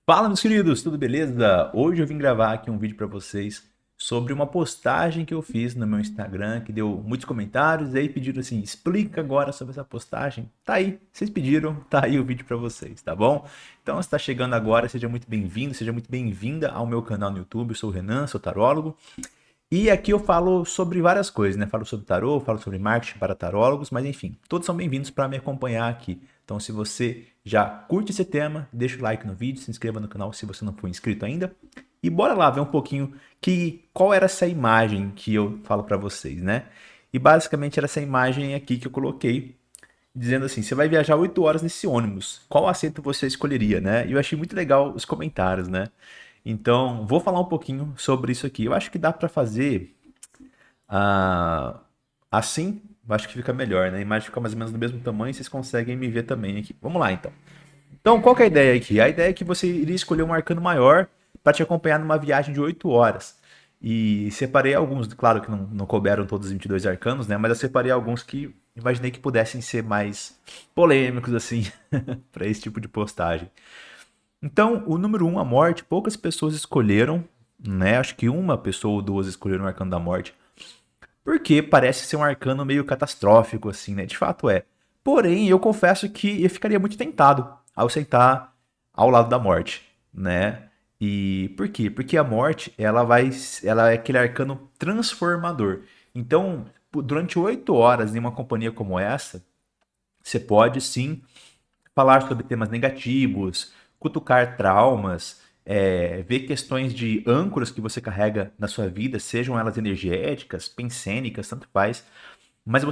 Fala, meus queridos, tudo beleza? Hoje eu vim gravar aqui um vídeo para vocês sobre uma postagem que eu fiz no meu Instagram, que deu muitos comentários, e aí pediram assim, explica agora sobre essa postagem. Tá aí, vocês pediram, tá aí o vídeo para vocês, tá bom? Então, se está chegando agora, seja muito bem-vindo, seja muito bem-vinda ao meu canal no YouTube, eu sou o Renan, sou tarólogo, e aqui eu falo sobre várias coisas, né? Falo sobre tarô, falo sobre marketing para tarólogos, mas enfim, todos são bem-vindos para me acompanhar aqui. Então, se você já curte esse tema, deixa o like no vídeo, se inscreva no canal se você não for inscrito ainda. E bora lá ver um pouquinho qual era essa imagem que eu falo para vocês, né? E basicamente era essa imagem aqui que eu coloquei, dizendo assim: você vai viajar 8 horas nesse ônibus, qual assento você escolheria, né? E eu achei muito legal os comentários, né? Então, vou falar um pouquinho sobre isso aqui. Eu acho que dá para fazer assim, eu acho que fica melhor, né? A imagem fica mais ou menos do mesmo tamanho e vocês conseguem me ver também aqui. Vamos lá, então. Então, qual que é a ideia aqui? A ideia é que você iria escolher um arcano maior para te acompanhar numa viagem de 8 horas. E separei alguns, claro que não couberam todos os 22 arcanos, né? Mas eu separei alguns que imaginei que pudessem ser mais polêmicos, assim, para esse tipo de postagem. Então, o número um, a morte, poucas pessoas escolheram, né? Acho que uma pessoa ou duas escolheram o arcano da morte, porque parece ser um arcano meio catastrófico, assim, né? De fato é. Porém, eu confesso que eu ficaria muito tentado ao sentar ao lado da morte, né? E por quê? Porque a morte, ela é aquele arcano transformador. Então, durante 8 horas em uma companhia como essa, você pode sim falar sobre temas negativos, cutucar traumas, ver questões de âncoras que você carrega na sua vida, sejam elas energéticas, pensênicas, tanto faz. Mas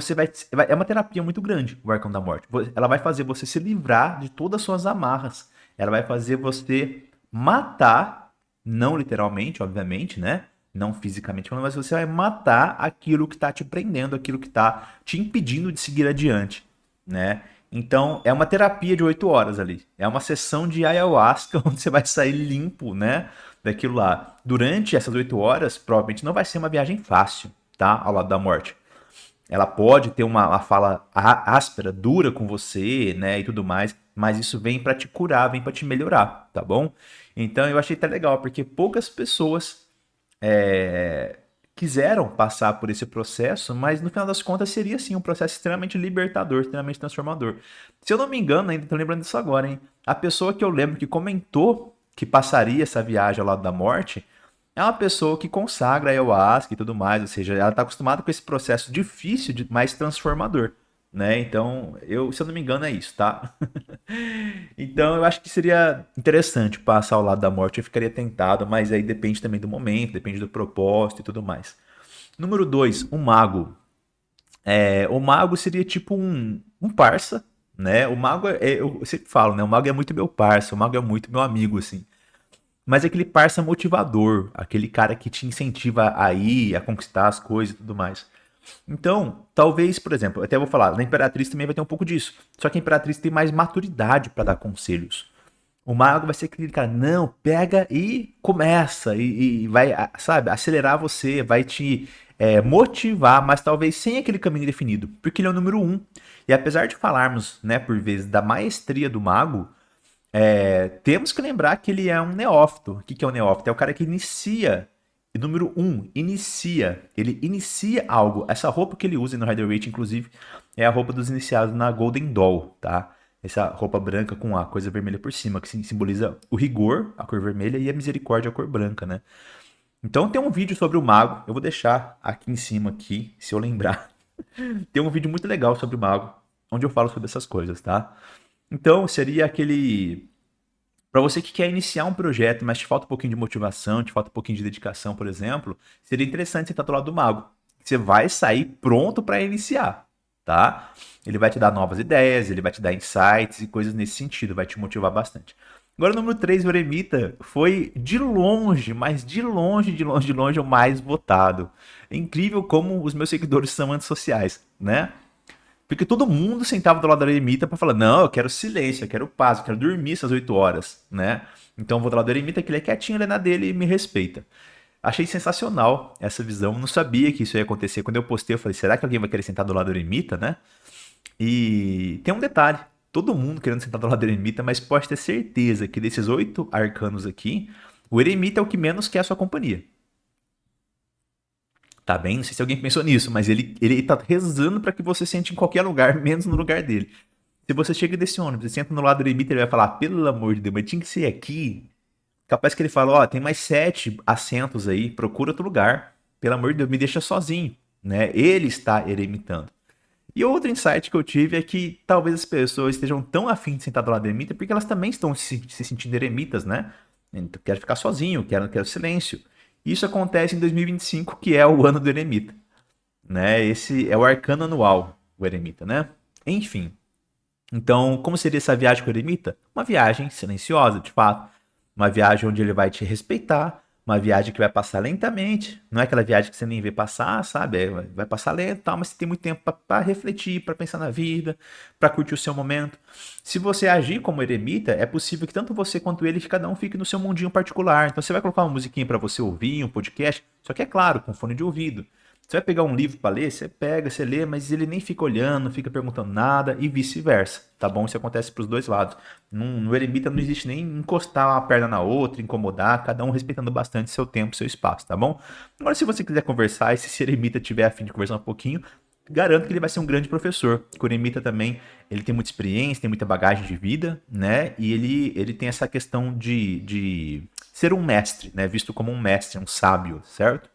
é uma terapia muito grande, o Arcão da Morte. Ela vai fazer você se livrar de todas as suas amarras. Ela vai fazer você matar, não literalmente, obviamente, né? Não fisicamente falando, mas você vai matar aquilo que está te prendendo, aquilo que está te impedindo de seguir adiante, né? Então, é uma terapia de 8 horas ali. É uma sessão de ayahuasca onde você vai sair limpo, né? Daquilo lá. Durante essas 8 horas, provavelmente não vai ser uma viagem fácil, tá? Ao lado da morte. Ela pode ter uma fala áspera, dura com você, né, e tudo mais, mas isso vem para te curar, vem para te melhorar, tá bom? Então eu achei até legal, porque poucas pessoas é, quiseram passar por esse processo, mas no final das contas seria sim um processo extremamente libertador, extremamente transformador. Se eu não me engano, ainda tô lembrando disso agora, hein? A pessoa que eu lembro que comentou que passaria essa viagem ao lado da morte é uma pessoa que consagra a ayahuasca e tudo mais, ou seja, ela está acostumada com esse processo difícil, mas transformador, né? Então, se eu não me engano, é isso, tá? Então, eu acho que seria interessante passar ao lado da morte, eu ficaria tentado, mas aí depende também do momento, depende do propósito e tudo mais. Número 2, um mago. O mago seria tipo um parça, né? O mago eu sempre falo, né? O mago é muito meu parça, o mago é muito meu amigo, assim. Mas é aquele parça motivador, aquele cara que te incentiva a ir, a conquistar as coisas e tudo mais. Então, talvez, por exemplo, até vou falar, na Imperatriz também vai ter um pouco disso. Só que a Imperatriz tem mais maturidade para dar conselhos. O mago vai ser aquele cara, não, pega e começa, e vai, sabe, acelerar você, vai te motivar, mas talvez sem aquele caminho definido, porque ele é o número um. E apesar de falarmos, né, por vezes, da maestria do mago, temos que lembrar que ele é um neófito. O que é um neófito? É o cara que inicia. E número um, inicia. Ele inicia algo. Essa roupa que ele usa no Rider Waite, inclusive, é a roupa dos iniciados na Golden Dawn, tá? Essa roupa branca com a coisa vermelha por cima, que simboliza o rigor, a cor vermelha, e a misericórdia, a cor branca, né? Então tem um vídeo sobre o mago. Eu vou deixar aqui em cima, aqui, se eu lembrar. Tem um vídeo muito legal sobre o mago, onde eu falo sobre essas coisas, tá? Então seria aquele para você que quer iniciar um projeto, mas te falta um pouquinho de motivação, te falta um pouquinho de dedicação, por exemplo, seria interessante você estar do lado do mago. Você vai sair pronto para iniciar, tá? Ele vai te dar novas ideias, ele vai te dar insights e coisas nesse sentido, vai te motivar bastante. Agora, o número 3, o Eremita, foi de longe, mas de longe, de longe, de longe, o mais votado. É incrível como os meus seguidores são antissociais, né? Porque todo mundo sentava do lado da eremita para falar: não, eu quero silêncio, eu quero paz, eu quero dormir essas 8 horas, né? Então eu vou do lado da eremita, que ele é quietinho, ele é na dele e me respeita. Achei sensacional essa visão, não sabia que isso ia acontecer. Quando eu postei, eu falei: será que alguém vai querer sentar do lado da eremita, né? E tem um detalhe. todo mundo querendo sentar do lado do eremita, mas pode ter certeza que desses 8 arcanos aqui, o eremita é o que menos quer a sua companhia. Tá bem? Não sei se alguém pensou nisso, mas ele tá rezando para que você sente em qualquer lugar, menos no lugar dele. Se você chega desse ônibus e senta no lado do eremita, ele vai falar, pelo amor de Deus, mas tinha que ser aqui. Capaz que ele fala, ó, tem mais 7 assentos aí, procura outro lugar. Pelo amor de Deus, me deixa sozinho, né? Ele está eremitando. E outro insight que eu tive é que talvez as pessoas estejam tão afim de sentar do lado do eremita porque elas também estão se sentindo eremitas, né? Então, quero ficar sozinho, quero silêncio. Isso acontece em 2025, que é o ano do eremita, né? Esse é o arcano anual, o eremita, né? Enfim. Então, como seria essa viagem com o eremita? Uma viagem silenciosa, de fato. Uma viagem onde ele vai te respeitar, uma viagem que vai passar lentamente, não é aquela viagem que você nem vê passar, sabe? Vai passar lento, tal, mas você tem muito tempo para refletir, para pensar na vida, para curtir o seu momento. Se você agir como eremita, é possível que tanto você quanto ele, cada um fique no seu mundinho particular. Então você vai colocar uma musiquinha para você ouvir, um podcast, só que é claro, com fone de ouvido. Você vai pegar um livro para ler, você pega, você lê, mas ele nem fica olhando, não fica perguntando nada e vice-versa, tá bom? Isso acontece para os dois lados. No eremita não existe nem encostar uma perna na outra, incomodar, cada um respeitando bastante seu tempo, seu espaço, tá bom? Agora, se você quiser conversar e se esse eremita tiver a fim de conversar um pouquinho, garanto que ele vai ser um grande professor. O eremita também, ele tem muita experiência, tem muita bagagem de vida, né? E ele tem essa questão de ser um mestre, né? Visto como um mestre, um sábio, certo?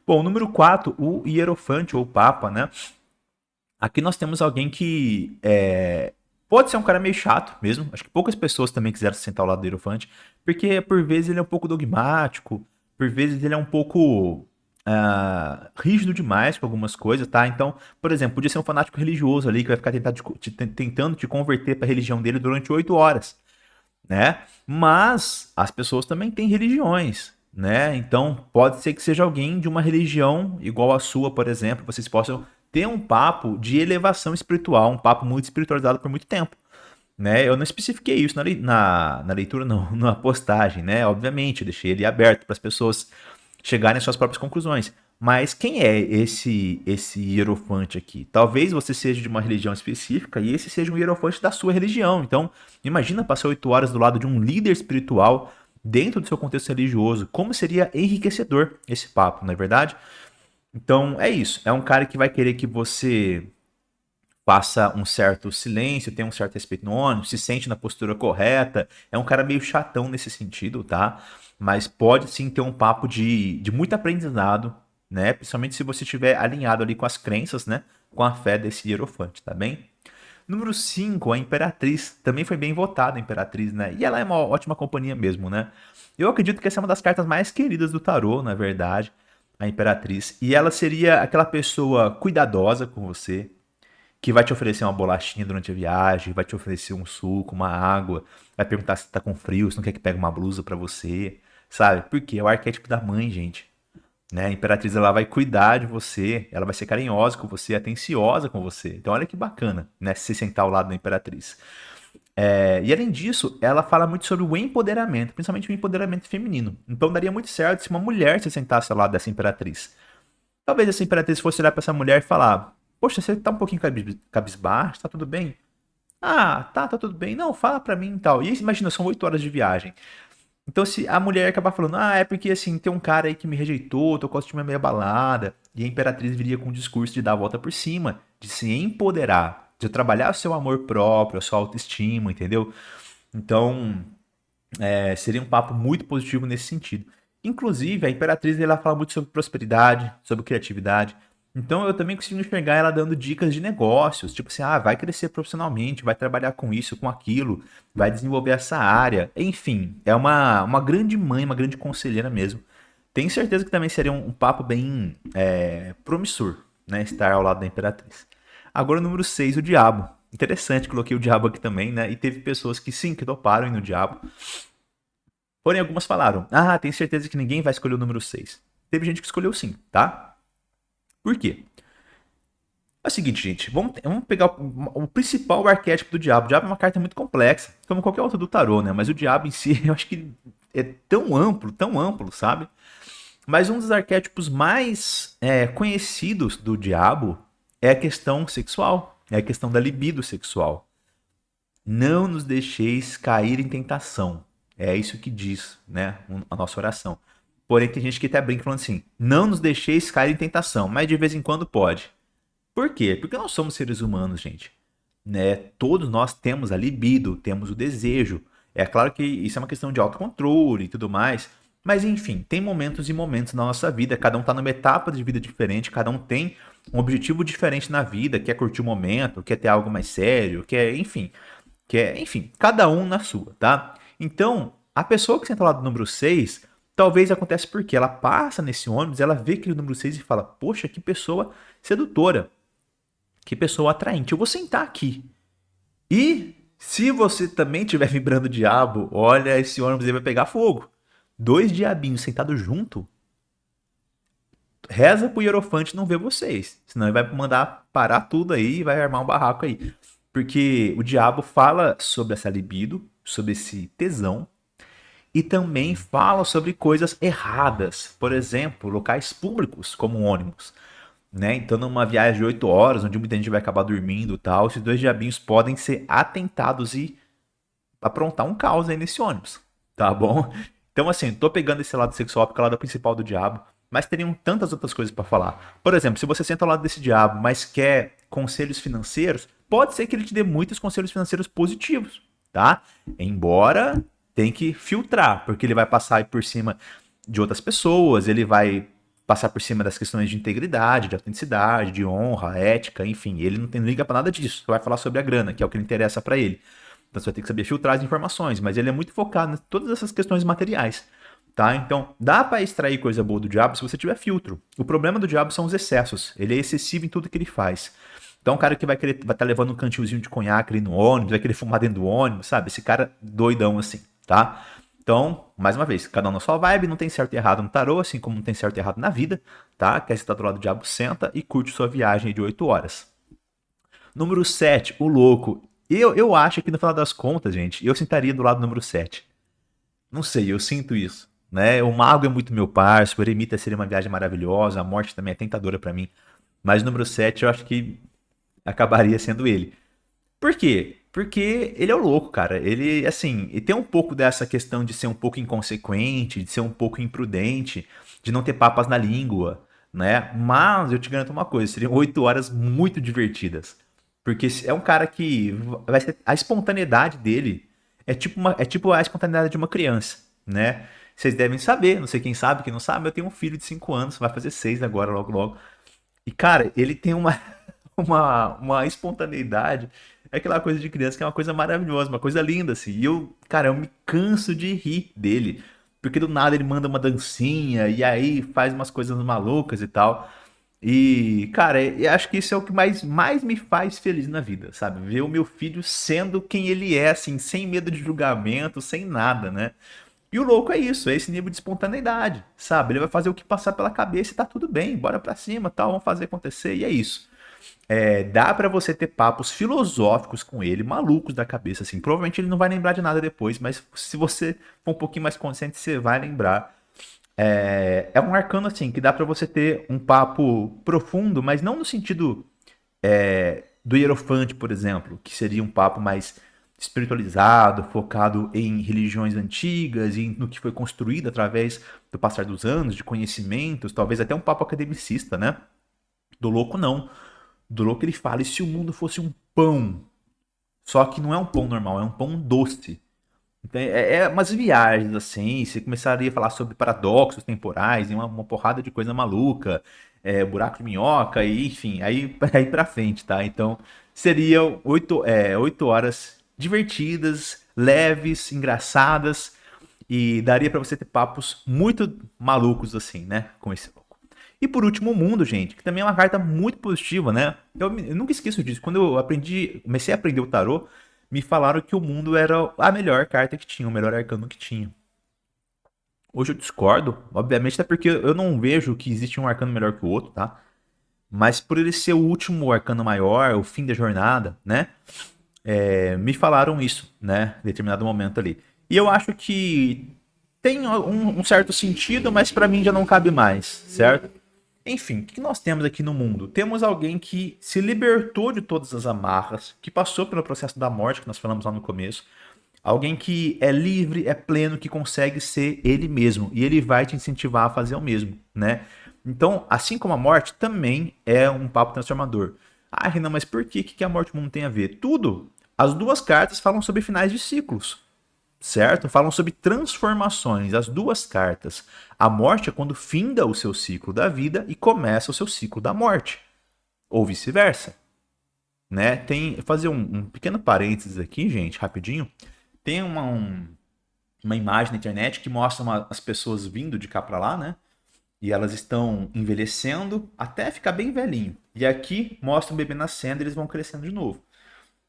Bom, número 4, o Hierofante ou Papa, né? Aqui nós temos alguém que pode ser um cara meio chato mesmo. Acho que poucas pessoas também quiseram se sentar ao lado do Hierofante, porque por vezes ele é um pouco dogmático, por vezes ele é um pouco rígido demais com algumas coisas, tá? Então, por exemplo, podia ser um fanático religioso ali que vai ficar tentando te converter para a religião dele durante 8 horas, né? Mas as pessoas também têm religiões, né? Então pode ser que seja alguém de uma religião igual a sua, por exemplo, vocês possam ter um papo de elevação espiritual, um papo muito espiritualizado por muito tempo, né? Eu não especifiquei isso na leitura, não, na postagem, né? Obviamente, eu deixei ele aberto para as pessoas chegarem às suas próprias conclusões. Mas quem é esse hierofante aqui? Talvez você seja de uma religião específica e esse seja um hierofante da sua religião. Então, imagina passar 8 horas do lado de um líder espiritual dentro do seu contexto religioso. Como seria enriquecedor esse papo, não é verdade? Então, é isso. É um cara que vai querer que você faça um certo silêncio, tenha um certo respeito no ônibus, se sente na postura correta. É um cara meio chatão nesse sentido, tá? Mas pode sim ter um papo de muito aprendizado, né? Principalmente se você estiver alinhado ali com as crenças, né? Com a fé desse hierofante, tá bem? Número 5, a Imperatriz. Também foi bem votada a Imperatriz, né? E ela é uma ótima companhia mesmo, né? Eu acredito que essa é uma das cartas mais queridas do tarô, na verdade, a Imperatriz. E ela seria aquela pessoa cuidadosa com você, que vai te oferecer uma bolachinha durante a viagem, vai te oferecer um suco, uma água, vai perguntar se tá com frio, se não quer que pegue uma blusa pra você, sabe? Porque é o arquétipo da mãe, gente. Né? A Imperatriz ela vai cuidar de você, ela vai ser carinhosa com você, atenciosa com você. Então olha que bacana, né? Se sentar ao lado da Imperatriz. E além disso, ela fala muito sobre o empoderamento, principalmente o empoderamento feminino. Então daria muito certo se uma mulher se sentasse ao lado dessa Imperatriz. Talvez essa Imperatriz fosse olhar pra essa mulher e falar: Poxa, você tá um pouquinho cabisbaixo, tá tudo bem? Ah, tá tudo bem. Não, fala pra mim e tal. E aí, imagina, são 8 horas de viagem. Então, se a mulher acabar falando, é porque assim, tem um cara aí que me rejeitou, tô com a autoestima meio abalada, e a Imperatriz viria com um discurso de dar a volta por cima, de se empoderar, de trabalhar o seu amor próprio, a sua autoestima, entendeu? Então, seria um papo muito positivo nesse sentido. Inclusive, a Imperatriz ela fala muito sobre prosperidade, sobre criatividade. Então, eu também consigo enxergar ela dando dicas de negócios, tipo assim, vai crescer profissionalmente, vai trabalhar com isso, com aquilo, vai desenvolver essa área. Enfim, é uma grande mãe, uma grande conselheira mesmo. Tenho certeza que também seria um papo bem promissor, né? Estar ao lado da Imperatriz. Agora, o número 6, o Diabo. Interessante, coloquei o Diabo aqui também, né? E teve pessoas que sim, que toparam ir no Diabo. Porém, algumas falaram: tenho certeza que ninguém vai escolher o número 6. Teve gente que escolheu sim, tá? Por quê? É o seguinte, gente, vamos pegar o principal arquétipo do diabo. O diabo é uma carta muito complexa, como qualquer outra do tarô, né? Mas o diabo em si, eu acho que é tão amplo, sabe? Mas um dos arquétipos mais conhecidos do diabo é a questão sexual, é a questão da libido sexual. Não nos deixeis cair em tentação. É isso que diz, né, a nossa oração. Porém, tem gente que até brinca falando assim: não nos deixeis cair em tentação, mas de vez em quando pode. Por quê? Porque nós somos seres humanos, gente. Né? Todos nós temos a libido, temos o desejo. É claro que isso é uma questão de autocontrole e tudo mais. Mas enfim, tem momentos e momentos na nossa vida. Cada um está numa etapa de vida diferente, cada um tem um objetivo diferente na vida, quer curtir o momento, quer ter algo mais sério, enfim, cada um na sua, tá? Então, a pessoa que senta lá do número 6, talvez acontece porque ela passa nesse ônibus, ela vê aquele número 6 e fala: "Poxa, que pessoa sedutora, que pessoa atraente. Eu vou sentar aqui". E se você também estiver vibrando o diabo, olha, esse ônibus aí vai pegar fogo. Dois diabinhos sentados junto, reza pro Hierofante não ver vocês. Senão ele vai mandar parar tudo aí e vai armar um barraco aí. Porque o diabo fala sobre essa libido, sobre esse tesão, e também fala sobre coisas erradas. Por exemplo, locais públicos, como um ônibus. Né? Então, numa viagem de 8 horas, onde muita gente vai acabar dormindo e tal, esses dois diabinhos podem ser atentados e aprontar um caos aí nesse ônibus, tá bom? Então, assim, tô pegando esse lado sexual porque é o lado principal do diabo, mas teriam tantas outras coisas para falar. Por exemplo, se você senta ao lado desse diabo, mas quer conselhos financeiros, pode ser que ele te dê muitos conselhos financeiros positivos, tá? Embora tem que filtrar, porque ele vai passar aí por cima de outras pessoas, ele vai passar por cima das questões de integridade, de autenticidade, de honra, ética, enfim, ele não tem liga para nada disso. Vai falar sobre a grana, que é o que interessa para ele. Então você vai ter que saber filtrar as informações, mas ele é muito focado em todas essas questões materiais, tá? Então, dá para extrair coisa boa do diabo se você tiver filtro. O problema do diabo são os excessos. Ele é excessivo em tudo que ele faz. Então, um cara que vai estar levando um cantilzinho de conhaque ali no ônibus, vai querer fumar dentro do ônibus, sabe? Esse cara doidão assim, tá? Então, mais uma vez, cada um na sua vibe, não tem certo e errado no tarô, assim como não tem certo e errado na vida, tá? Quer estar do lado do diabo, senta e curte sua viagem de 8 horas. Número 7, o louco. Eu acho que no final das contas, gente, eu sentaria do lado do número 7. Não sei, eu sinto isso. Né? O mago é muito meu parceiro, o eremita seria uma viagem maravilhosa, a morte também é tentadora pra mim. Mas o número 7 eu acho que acabaria sendo ele. Por quê? Porque ele é o louco, cara. Ele, assim, e tem um pouco dessa questão de ser um pouco inconsequente, de ser um pouco imprudente, de não ter papas na língua, né? Mas eu te garanto uma coisa, seriam 8 horas muito divertidas. Porque é um cara que vai ser, a espontaneidade dele é tipo a espontaneidade de uma criança, né? Vocês devem saber, não sei quem sabe, quem não sabe, eu tenho um filho de 5 anos, vai fazer 6 agora, logo, logo. E, cara, ele tem uma espontaneidade. É aquela coisa de criança que é uma coisa maravilhosa, uma coisa linda, assim. E eu, cara, eu me canso de rir dele. Porque do nada ele manda uma dancinha e aí faz umas coisas malucas e tal. E, cara, eu acho que isso é o que mais me faz feliz na vida, sabe? Ver o meu filho sendo quem ele é, assim, sem medo de julgamento, sem nada, né? E o louco é isso, é esse nível de espontaneidade, sabe? Ele vai fazer o que passar pela cabeça e tá tudo bem, bora pra cima, tal, vamos fazer acontecer, e é isso. Dá pra você ter papos filosóficos com ele, malucos da cabeça, assim. Provavelmente ele não vai lembrar de nada depois, mas se você for um pouquinho mais consciente, você vai lembrar. É um arcano, assim, que dá pra você ter um papo profundo, mas não no sentido do Hierofante, por exemplo, que seria um papo mais espiritualizado, focado em religiões antigas e no que foi construído através do passar dos anos, de conhecimentos, talvez até um papo academicista, né? Do louco, não. Do louco ele fala, e se o mundo fosse um pão? Só que não é um pão normal, é um pão doce. Então, é umas viagens, assim, você começaria a falar sobre paradoxos temporais e uma porrada de coisa maluca, buraco de minhoca, e enfim, aí pra frente, tá? Então, seriam 8 horas divertidas, leves, engraçadas, e daria pra você ter papos muito malucos, assim, né? Com esse louco. E por último, o mundo, gente, que também é uma carta muito positiva, né? Eu nunca esqueço disso. Quando eu comecei a aprender o tarô, me falaram que o mundo era a melhor carta que tinha, o melhor arcano que tinha. Hoje eu discordo, obviamente, até porque eu não vejo que existe um arcano melhor que o outro, tá? Mas por ele ser o último arcano maior, o fim da jornada, né? Me falaram isso, né? Em determinado momento ali. E eu acho que tem um certo sentido, mas pra mim já não cabe mais, certo? Enfim, o que nós temos aqui no mundo? Temos alguém que se libertou de todas as amarras, que passou pelo processo da morte, que nós falamos lá no começo. Alguém que é livre, é pleno, que consegue ser ele mesmo. E ele vai te incentivar a fazer o mesmo, né? Então, assim como a morte, também é um papo transformador. Ah, Renan, mas por que que a morte e o mundo tem a ver? Tudo. As duas cartas falam sobre finais de ciclos, certo? Falam sobre transformações, as duas cartas. A morte é quando finda o seu ciclo da vida e começa o seu ciclo da morte, ou vice-versa, né? Tem fazer um pequeno parênteses aqui, gente, rapidinho. Tem uma imagem na internet que mostra as pessoas vindo de cá para lá, né? E elas estão envelhecendo até ficar bem velhinho. E aqui mostra um bebê nascendo e eles vão crescendo de novo.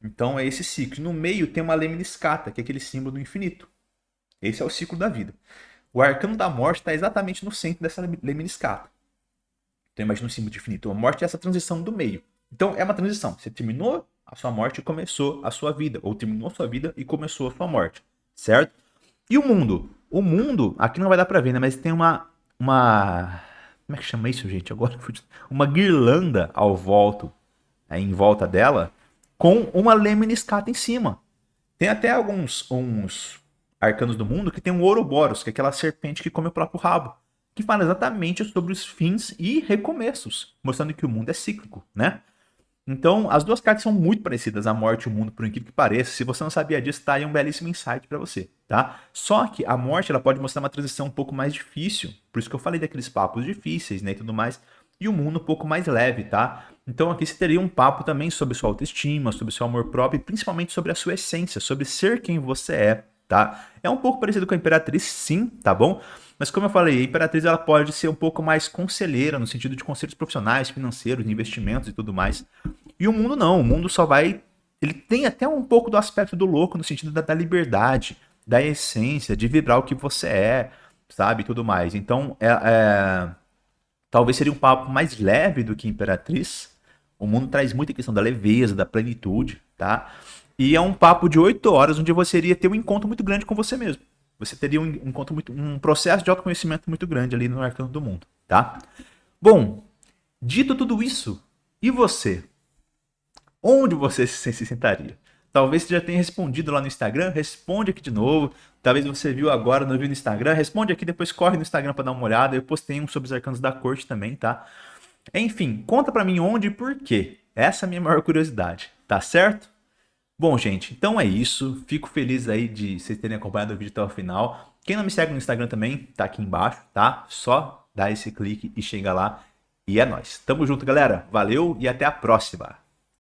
Então é esse ciclo. No meio tem uma lemniscata, que é aquele símbolo do infinito. Esse é o ciclo da vida. O arcano da morte está exatamente no centro dessa lemniscata. Então imagina um símbolo de infinito. A morte é essa transição do meio. Então é uma transição. Você terminou a sua morte e começou a sua vida. Ou terminou a sua vida e começou a sua morte. Certo? E o mundo? O mundo, aqui não vai dar pra ver, né? Mas tem uma... Como é que chama isso, gente? Agora uma guirlanda em volta dela, com uma lemniscata em cima. Tem até alguns uns arcanos do mundo que tem um Ouroboros, que é aquela serpente que come o próprio rabo, que fala exatamente sobre os fins e recomeços, mostrando que o mundo é cíclico, né? Então, as duas cartas são muito parecidas, a morte e o mundo, por incrível que pareça. Se você não sabia disso, tá aí um belíssimo insight para você, tá? Só que a morte, ela pode mostrar uma transição um pouco mais difícil, por isso que eu falei daqueles papos difíceis, né, e tudo mais, e o mundo um pouco mais leve, tá? Então aqui você teria um papo também sobre sua autoestima, sobre seu amor próprio, e principalmente sobre a sua essência, sobre ser quem você é, tá? É um pouco parecido com a Imperatriz, sim, tá bom? Mas como eu falei, a Imperatriz ela pode ser um pouco mais conselheira, no sentido de conselhos profissionais, financeiros, investimentos e tudo mais. E o mundo não, o mundo só vai... Ele tem até um pouco do aspecto do louco, no sentido da liberdade, da essência, de vibrar o que você é, sabe, e tudo mais. Então, talvez seria um papo mais leve do que Imperatriz. O mundo traz muita questão da leveza, da plenitude, tá? E é um papo de 8 horas, onde você iria ter um encontro muito grande com você mesmo. Você teria um processo de autoconhecimento muito grande ali no Arcano do Mundo, tá? Bom, dito tudo isso, e você? Onde você se sentaria? Talvez você já tenha respondido lá no Instagram, responde aqui de novo. Talvez você viu agora, não viu no Instagram, responde aqui, depois corre no Instagram para dar uma olhada. Eu postei um sobre os arcanos da corte também, tá? Enfim, conta pra mim onde e por quê. Essa é a minha maior curiosidade, tá certo? Bom, gente, então é isso. Fico feliz aí de vocês terem acompanhado o vídeo até o final. Quem não me segue no Instagram também, tá aqui embaixo, tá? Só dá esse clique e chega lá. E é nóis. Tamo junto, galera. Valeu e até a próxima.